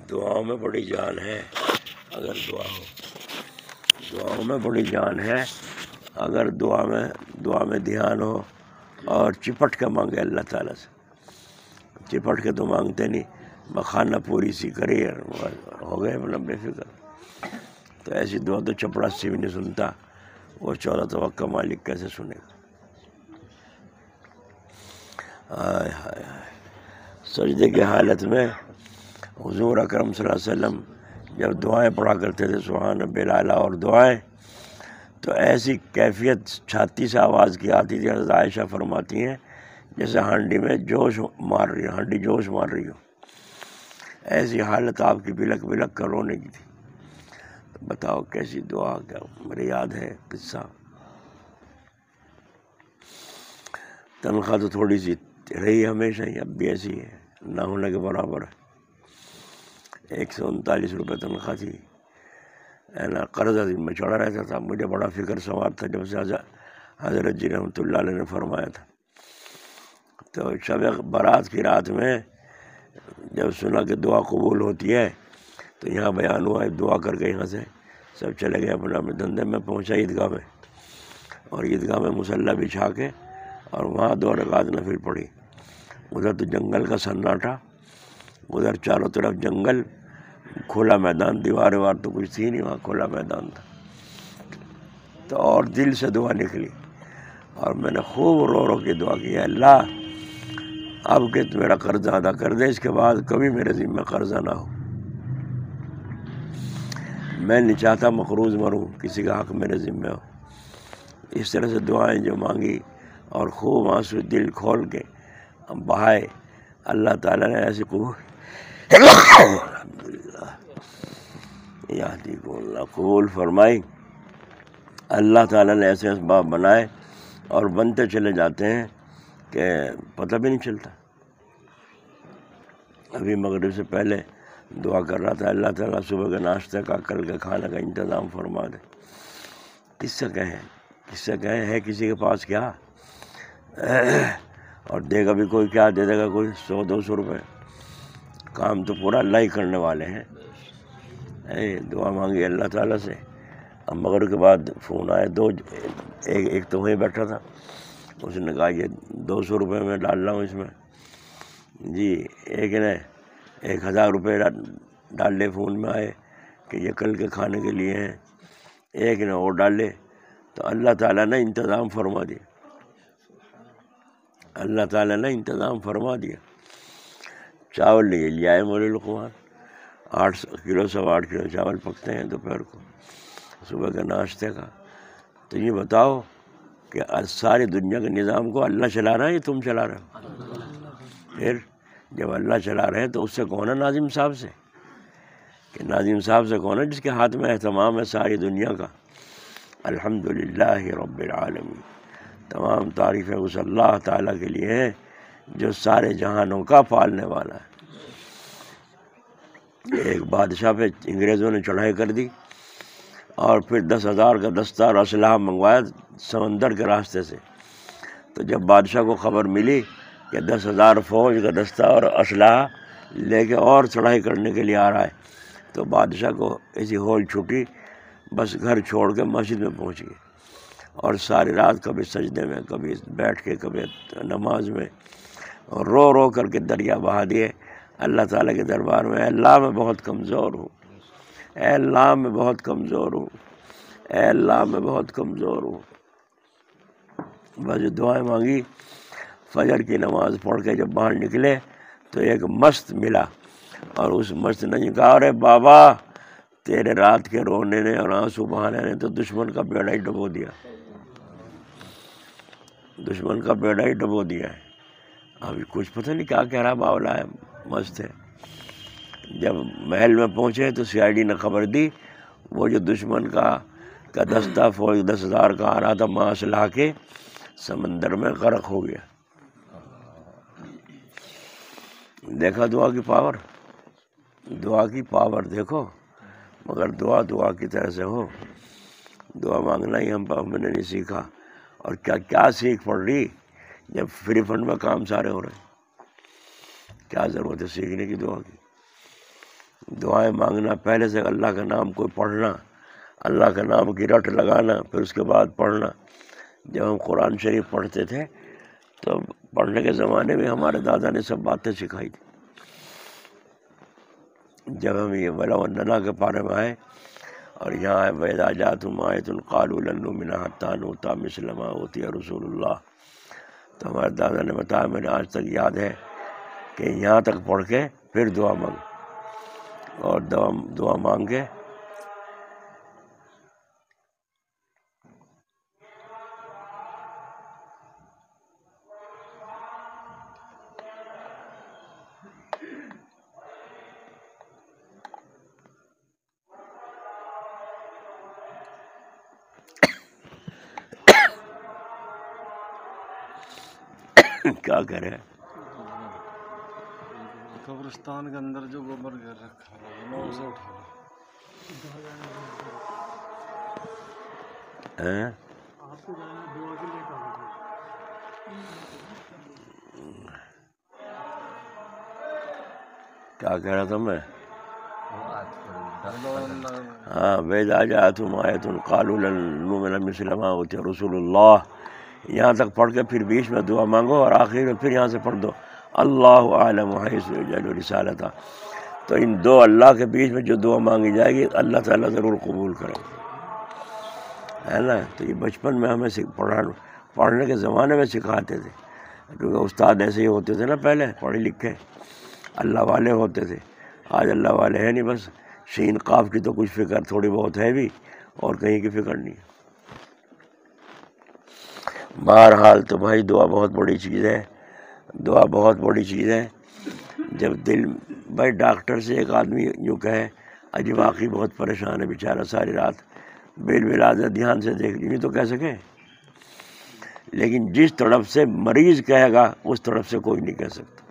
دعاؤں میں بڑی جان ہے اگر دعا ہو، دعاؤں میں بڑی جان ہے اگر دعا میں دھیان ہو اور چپٹ کے مانگے اللہ تعالیٰ سے. چپٹ کے تو مانگتے نہیں، مخانہ پوری سی کری ہو گئے مطلب بے فکر. تو ایسی دعا تو چپڑاسی بھی نہیں سنتا، وہ 14 توقع مالک کیسے سنے گا. ہائے ہائے ہائے. سجدے کی حالت میں حضور اکرم صلی اللہ علیہ وسلم جب دعائیں پڑھا کرتے تھے سبحان ربی الاعلیٰ اور دعائیں، تو ایسی کیفیت چھاتی سے آواز کی آتی تھی. حضرت عائشہ فرماتی ہیں جیسے ہانڈی میں جوش مار رہی ہو، ہانڈی جوش مار رہی ہو. ایسی حالت آپ کی بلک بلک کر رونے کی تھی. بتاؤ کیسی دعا. کیا مجھے یاد ہے قصہ. تنخواہ تو تھوڑی سی رہی ہمیشہ ہی، اب بھی ایسی ہے، نہ ہونے کے برابر ہے. 139 روپے تنخواہ تھی. قرضہ میں چڑھا رہتا تھا. مجھے بڑا فکر سوار تھا جب سے حضرت جی رحمۃ اللہ علیہ نے فرمایا تھا. تو شب برات کی رات میں جب سنا کہ دعا قبول ہوتی ہے تو یہاں بیان ہوا، دعا کر کے یہاں سے سب چلے گئے اپنے اپنے دھندے میں. پہنچا عیدگاہ میں، اور عیدگاہ میں مصلی بچھا کے اور وہاں 2 رکعت نفل پڑھی. ادھر تو جنگل کا سناٹا، ادھر چاروں طرف جنگل، کھلا میدان، دیوار وار تو کچھ تھی نہیں، وہاں کھلا میدان تھا. تو اور دل سے دعا نکلی، اور میں نے خوب رو رو کے دعا کی، اللہ اب کہ تو میرا قرضہ ادا کر دے، اس کے بعد کبھی میرے ذمہ قرضہ نہ ہو. میں نہیں چاہتا مقروض مروں، کسی کا حق میرے ذمہ ہو. اس طرح سے دعائیں جو مانگی اور خوب آنسو دل کھول کے بہائے، اللہ تعالیٰ نے ایسی قبول الحمدللہ یہدیکم اللہ قبول فرمائی. اللہ تعالیٰ نے ایسے اسباب بنائے اور بنتے چلے جاتے ہیں کہ پتہ بھی نہیں چلتا. ابھی مغرب سے پہلے دعا کر رہا تھا، اللہ تعالیٰ صبح کے ناشتے کا، کل کے کھانے کا انتظام فرما دے. کس سے کہیں ہے کسی کے پاس کیا؟ اور دے گا بھی کوئی کیا دے دے گا؟ کوئی 100-200 روپے. کام تو پورا اللہ ہی کرنے والے ہیں. دعا مانگی اللہ تعالیٰ سے. اب مغرب کے بعد فون آئے ایک تو وہیں بیٹھا تھا، اس نے کہا یہ 200 روپے میں ڈال رہا ہوں اس میں جی. ایک نے 1000 روپے ڈال لے، فون میں آئے کہ یہ کل کے کھانے کے لیے ہیں. ایک نے اور ڈال لے. تو اللہ تعالیٰ نے انتظام فرما دیا. اللہ تعالیٰ نے انتظام فرما دیا. چاول لے آئے مولوی لقمان، 8 کلو 8.25 کلو چاول پکتے ہیں دوپہر کو صبح کے ناشتے کا. تو یہ بتاؤ کہ ساری دنیا کے نظام کو اللہ چلا رہا ہے یا تم چلا رہے ہو؟ پھر جب اللہ چلا رہے ہیں تو اس سے کون ہے ناظم صاحب سے؟ کہ ناظم صاحب سے کون ہے جس کے ہاتھ میں اہتمام ہے ساری دنیا کا؟ الحمدللہ رب العالمین. تمام تعریفیں اس اللہ تعالیٰ کے لیے ہیں جو سارے جہانوں کا پالنے والا ہے. ایک بادشاہ پہ انگریزوں نے چڑھائی کر دی اور پھر 10,000 کا دستہ اور اسلحہ منگوایا سمندر کے راستے سے. تو جب بادشاہ کو خبر ملی کہ 10,000 فوج کا دستہ اور اسلحہ لے کے اور چڑھائی کرنے کے لیے آ رہا ہے، تو بادشاہ کو ایسی ہول چھوٹی، بس گھر چھوڑ کے مسجد میں پہنچ گئے. اور ساری رات کبھی سجدے میں، کبھی بیٹھ کے، کبھی نماز میں، اور رو رو کر کے دریا بہا دیے اللہ تعالیٰ کے دربار میں. اے اللہ میں بہت کمزور ہوں، اے اللہ میں بہت کمزور ہوں، اے اللہ میں بہت کمزور ہوں. بس دعائیں مانگی. فجر کی نماز پڑھ کے جب باہر نکلے تو ایک مست ملا، اور اس مست نے کہا ارے بابا تیرے رات کے رونے نے اور آنسو بہانے نے تو دشمن کا بیڑا ہی ڈبو دیا، دشمن کا بیڑا ہی ڈبو دیا ہے. ابھی کچھ پتہ نہیں کیا کہہ رہا باولا ہے، مست ہے. جب محل میں پہنچے تو CID نے خبر دی وہ جو دشمن کا دستہ فوج 10,000 کا آ رہا تھا اسلحہ کے، سمندر میں غرق ہو گیا. دیکھا دعا کی پاور، دعا کی پاور دیکھو. مگر دعا کی طرح سے ہو. دعا مانگنا ہی ہم نے نہیں سیکھا. اور کیا سیکھ پڑ رہی جب فری فنڈ میں کام سارے ہو رہے ہیں. کیا ضرورت ہے سیکھنے کی دعا کی؟ دعائیں مانگنا، پہلے سے اللہ کا نام کو پڑھنا، اللہ کا نام کی رٹ لگانا، پھر اس کے بعد پڑھنا۔ جب ہم قرآن شریف پڑھتے تھے تو پڑھنے کے زمانے میں ہمارے دادا نے سب باتیں سکھائی تھی۔ جب ہم یہ ولا وننا کے پارے میں آئے اور یہاں ہے وَإِذَا جَاءَتْهُمْ آیَةٌ قَالُوا لَن نُؤْمِنَ حَتَّىٰ نُؤْتَىٰ مِثْلَ مَا أُوتِیَ رُسُولُ اللَّهِ، تو ہمارے دادا نے بتایا، میں نے آج تک یاد ہے کہ یہاں تک پڑھ کے پھر دعا مانگ، اور دعا مانگ کے کیا کرے۔ قبرستان کے اندر جو گوبر گر رکھا ہے وہ اسے اٹھا لو۔ آپ کو جانا دعا کے لیے کہا تھا۔ کیا کہہ رہا تھا میں؟ ہاں، وَإِذَا جَاءَتْهُمْ آیَةٌ قَالُوا لَن نُؤْمِنَ مِثْلَ مَا أُوتِیَ رُسُولُ اللَّهِ، یہاں تک پڑھ کے پھر بیچ میں دعا مانگو اور آخر میں پھر یہاں سے پڑھ دو اللہ اعلم حیث یجعل رسالتہ۔ تو ان دو اللہ کے بیچ میں جو دعا مانگی جائے گی اللہ تعالیٰ ضرور قبول کرے گا، ہے نا۔ تو یہ بچپن میں ہمیں پڑھنے کے زمانے میں سکھاتے تھے، کیونکہ استاد ایسے ہی ہوتے تھے نا، پہلے پڑھے لکھے اللہ والے ہوتے تھے۔ آج اللہ والے ہیں نہیں، بس شین قاف کی تو کچھ فکر تھوڑی بہت ہے بھی، اور کہیں کی فکر نہیں۔ بہرحال تو بھائی دعا بہت بڑی چیز ہے، دعا بہت بڑی چیز ہے۔ جب دل بھائی ڈاکٹر سے ایک آدمی یوں کہے اجی واقعی بہت پریشان ہے بیچارہ، ساری رات بالولادہ دھیان سے دیکھ لی تو کہہ سکے، لیکن جس طرف سے مریض کہے گا اس طرف سے کوئی نہیں کہہ سکتا۔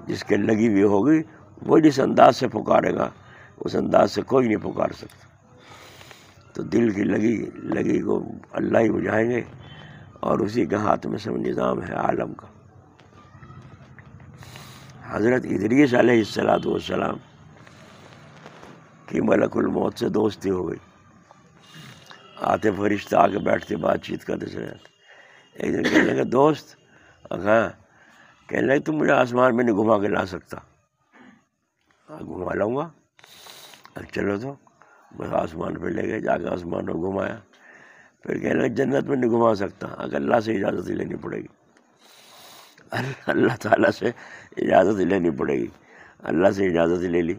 جس کے لگی ہوئی ہوگی وہ جس انداز سے پکارے گا اس انداز سے کوئی نہیں پکار سکتا۔ تو دل کی لگی کو اللہ ہی بجھائیں گے، اور اسی کے ہاتھ میں سب نظام ہے عالم کا۔ حضرت ادریس علیہ السلام کی ملک الموت سے دوستی ہو گئی، آتے فرشتہ آ کے بیٹھتے بات چیت کرتے چلے جاتے۔ ایک دن کہنے لگے دوست، ہاں، کہنے لگے تم مجھے آسمان میں نہیں گھما کے لا سکتا؟ گھما لاؤں گا۔ چلو تو بس آسمان پہ لے گئے، جا کے آسمان میں گھمایا۔ پھر کہنے لگے جنت میں نہیں گھما سکتا، اگر اللہ سے اجازت ہی لینی پڑے گی، اللہ تعالیٰ سے اجازت ہی لینی پڑے گی۔ اللہ سے اجازت ہی لے لی،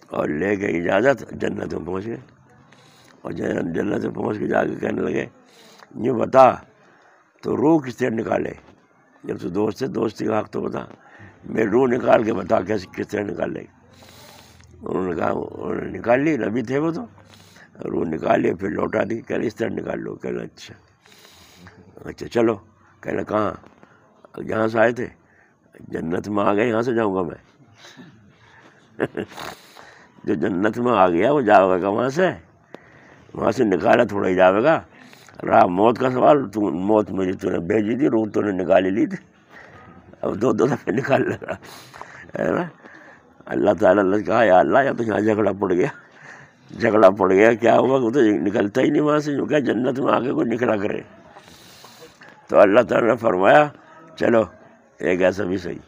اور لے کے اجازت جنت میں پہنچ گئے۔ اور جنت میں پہنچ کے جا کے کہنے لگے یہ بتا تو روح کس طرح نکالے؟ جب تو دوست ہے دوستی کا حق تو بتا، میں روح نکال کے بتا کس طرح نکالے؟ انہوں نے کہا، انہوں نے نکال لی، نبی تھے وہ تو، روح نکال لی، پھر لوٹا دی، کہہ رہے اس طرح نکال لو۔ کہہ رہے اچھا چلو۔ کہہ رہے کہاں؟ جہاں سے آئے تھے، جنت میں آ گئے، یہاں سے جاؤں گا میں؟ جو جنت میں آ گیا وہ جاؤ گا وہاں سے نکالا تھوڑا ہی جاوے گا۔ رہا موت کا سوال، موت مجھے تو نے بھیجی تھی، روح تو نے نکالی لی تھی، اب دو دفعہ نکال لگا، ہے نا۔ اللہ تعالیٰ نے کہا یا اللہ، یا تو یہاں جھگڑا پڑ گیا، کیا ہوا؟ وہ تو نکلتا ہی نہیں وہاں سے، جو کہ جنت میں آ کے کوئی نکلا کرے۔ تو اللہ تعالیٰ نے فرمایا چلو ایک ایسا بھی صحیح۔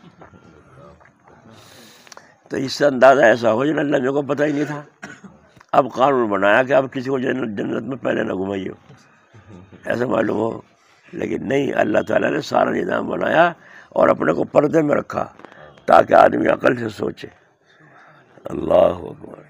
تو اس سے اندازہ ایسا ہو جن اللہ میرے کو پتہ ہی نہیں تھا، اب قانون بنایا کہ اب کسی کو جنت میں پہلے نہ گھمائیے، ایسا معلوم ہو۔ لیکن نہیں، اللہ تعالیٰ نے سارا نظام بنایا اور اپنے کو پردے میں رکھا تاکہ آدمی عقل سے سوچے۔ اللہ اکبر۔